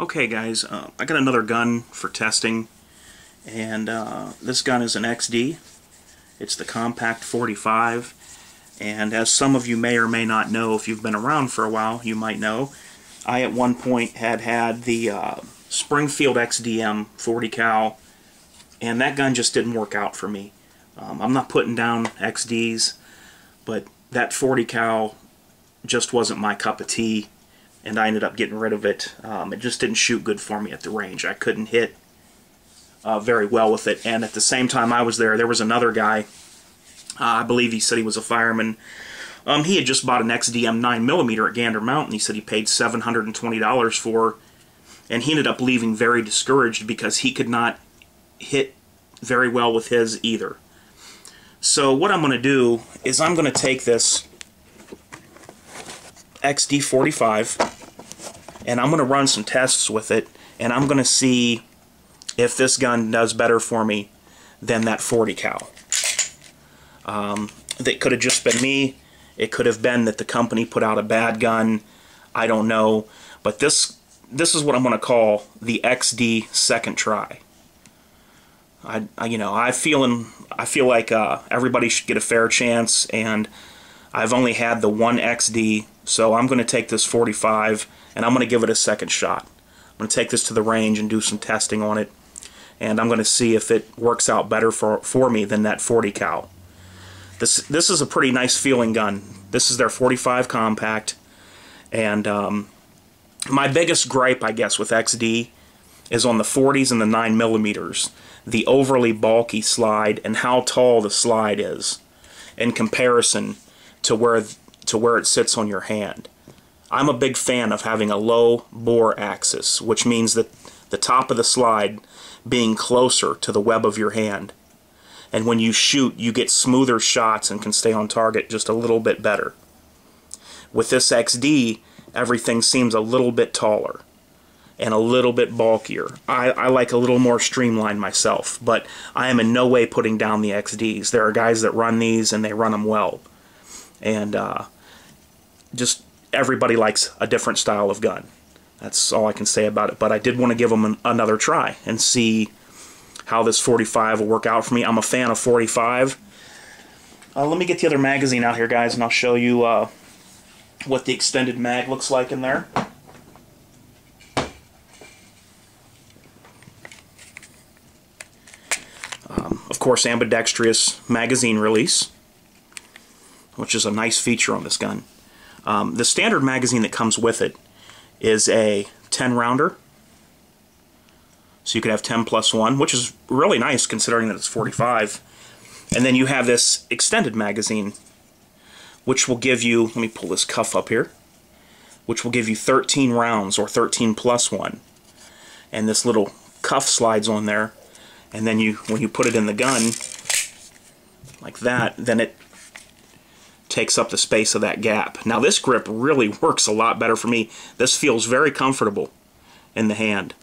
Okay guys, I got another gun for testing, and this gun is an XD. It's the Compact 45, and as some of you may or may not know, if you've been around for a while, you might know, I at one point had the Springfield XDM 40 cal, and that gun just didn't work out for me. I'm not putting down XDs, but that 40 cal just wasn't my cup of tea, and I ended up getting rid of it. It just didn't shoot good for me at the range. I couldn't hit very well with it, and at the same time I was there was another guy, I believe he said he was a fireman. He had just bought an XDM 9mm at Gander Mountain. He said he paid $720 for, and he ended up leaving very discouraged because he could not hit very well with his either. So what I'm going to do is I'm going to take this XD45 and I'm going to run some tests with it, and I'm going to see if this gun does better for me than that 40 cal. That could have just been me. It could have been that the company put out a bad gun. I don't know. But this is what I'm going to call the XD second try. I feel like everybody should get a fair chance, and I've only had the one XD, so I'm going to take this 45 and I'm going to give it a second shot. I'm going to take this to the range and do some testing on it, and I'm going to see if it works out better for me than that 40 cal. This is a pretty nice feeling gun. This is their 45 compact, and my biggest gripe, I guess, with XD is on the 40s and the 9mm, the overly bulky slide and how tall the slide is in comparison to where it sits on your hand. I'm a big fan of having a low bore axis, which means that the top of the slide being closer to the web of your hand. And when you shoot, you get smoother shots and can stay on target just a little bit better. With this XD, everything seems a little bit taller and a little bit bulkier. I like a little more streamlined myself, but I am in no way putting down the XDs. There are guys that run these and they run them well. And just everybody likes a different style of gun. That's all I can say about it. But I did want to give them another try and see how this 45 will work out for me. I'm a fan of 45. Let me get the other magazine out here, guys, and I'll show you what the extended mag looks like in there. Of course, ambidextrous magazine release, which is a nice feature on this gun. The standard magazine that comes with it is a 10-rounder. So you could have 10 plus 1, which is really nice considering that it's 45. And then you have this extended magazine, which will give you, let me pull this cuff up here, which will give you 13 rounds, or 13 plus 1. And this little cuff slides on there, and then when you put it in the gun, like that, then it takes up the space of that gap. Now this grip really works a lot better for me. This feels very comfortable in the hand.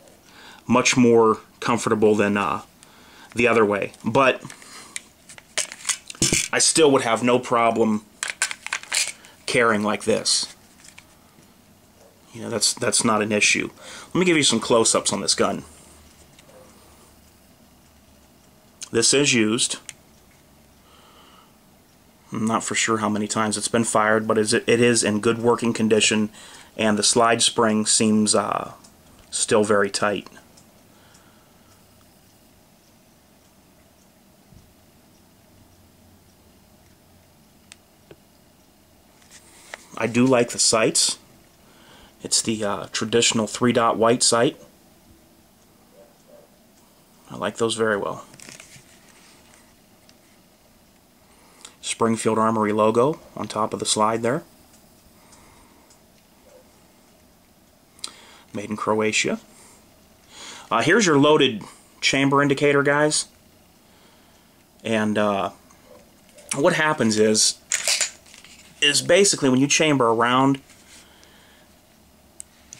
Much more comfortable than the other way. But I still would have no problem carrying like this. You know, that's not an issue. Let me give you some close-ups on this gun. This is used. I'm not for sure how many times it's been fired, but it is in good working condition, and the slide spring seems still very tight. I do like the sights. It's the traditional 3-dot white sight. I like those very well. Springfield Armory logo on top of the slide there. Made in Croatia. Here's your loaded chamber indicator, guys. And what happens is basically when you chamber around,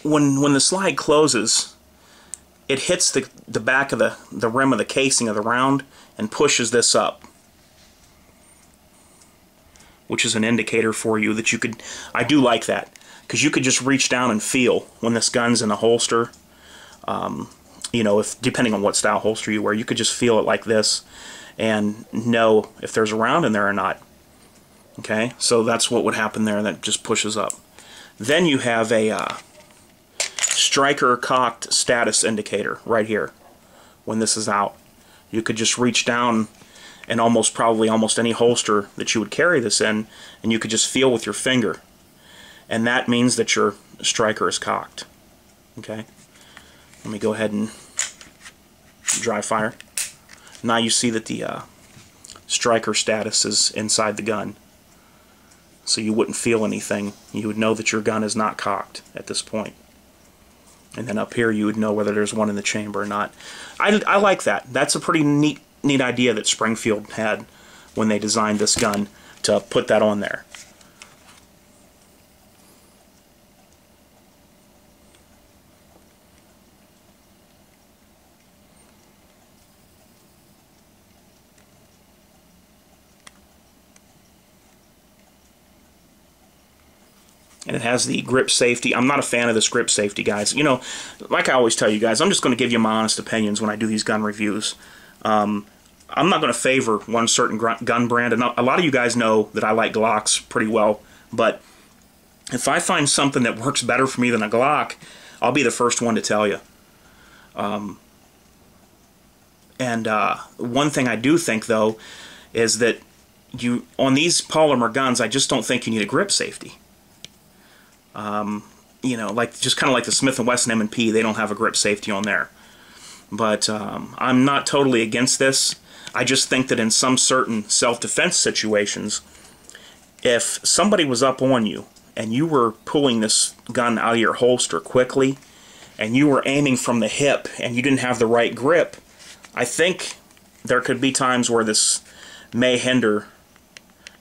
when the slide closes, it hits the back of the rim of the casing of the round and pushes this up, which is an indicator for you that I do like that, because you could just reach down and feel when this gun's in a holster. You know, if depending on what style holster you wear, you could just feel it like this and know if there's a round in there or not. Okay, so that's what would happen there. That just pushes up. Then you have a striker cocked status indicator right here. When this is out, you could just reach down and probably almost any holster that you would carry this in, and you could just feel with your finger, and that means that your striker is cocked. Okay, let me go ahead and dry fire. Now you see that the striker status is inside the gun, so you wouldn't feel anything. You would know that your gun is not cocked at this point. And then up here you would know whether there's one in the chamber or not. I like that. That's a pretty neat idea that Springfield had when they designed this gun, to put that on there. And it has the grip safety. I'm not a fan of this grip safety, guys. You know, like I always tell you guys, I'm just going to give you my honest opinions when I do these gun reviews. I'm not going to favor one certain gun brand, and a lot of you guys know that I like Glocks pretty well, but if I find something that works better for me than a Glock, I'll be the first one to tell you. One thing I do think, though, is that on these polymer guns, I just don't think you need a grip safety. You know, just kind of like the Smith & Wesson M&P, they don't have a grip safety on there. But I'm not totally against this. I just think that in some certain self-defense situations, if somebody was up on you and you were pulling this gun out of your holster quickly and you were aiming from the hip and you didn't have the right grip, I think there could be times where this may hinder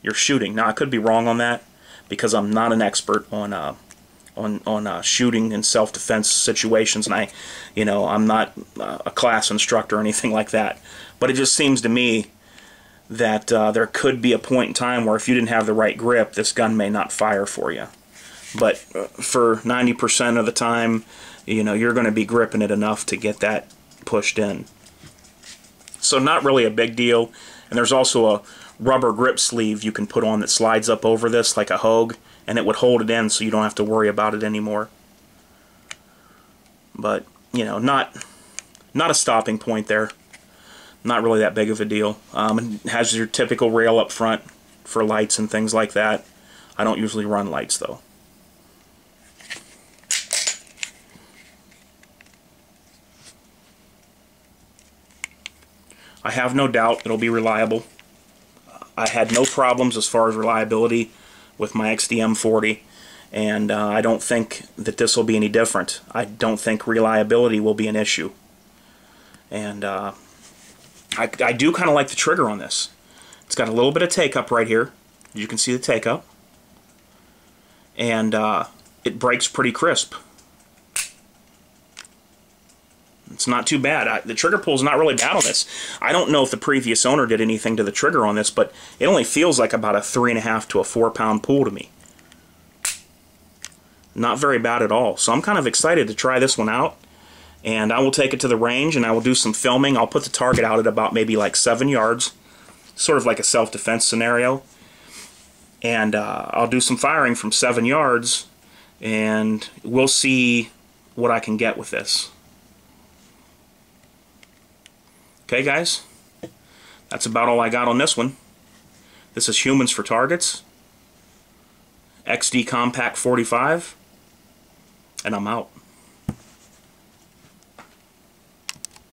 your shooting. Now, I could be wrong on that because I'm not an expert on shooting in self-defense situations, and I'm not a class instructor or anything like that. But it just seems to me that there could be a point in time where if you didn't have the right grip, this gun may not fire for you. But for 90% of the time, you're going to be gripping it enough to get that pushed in. So not really a big deal. And there's also a rubber grip sleeve you can put on that slides up over this like a Hogue, and it would hold it in so you don't have to worry about it anymore. But, not a stopping point there. Not really that big of a deal. It has your typical rail up front for lights and things like that. I don't usually run lights, though. I have no doubt it'll be reliable. I had no problems as far as reliability with my XD-M40, and I don't think that this will be any different. I don't think reliability will be an issue. And I do kind of like the trigger on this. It's got a little bit of take-up right here. You can see the take-up. And it breaks pretty crisp. It's not too bad. The trigger pull is not really bad on this. I don't know if the previous owner did anything to the trigger on this, but it only feels like about a 3.5 to a 4-pound pull to me. Not very bad at all. So I'm kind of excited to try this one out. And I will take it to the range and I will do some filming. I'll put the target out at about maybe like 7 yards. Sort of like a self-defense scenario. And I'll do some firing from 7 yards. And we'll see what I can get with this. Okay, guys, that's about all I got on this one. This is Humans for Targets, XD Compact 45, and I'm out.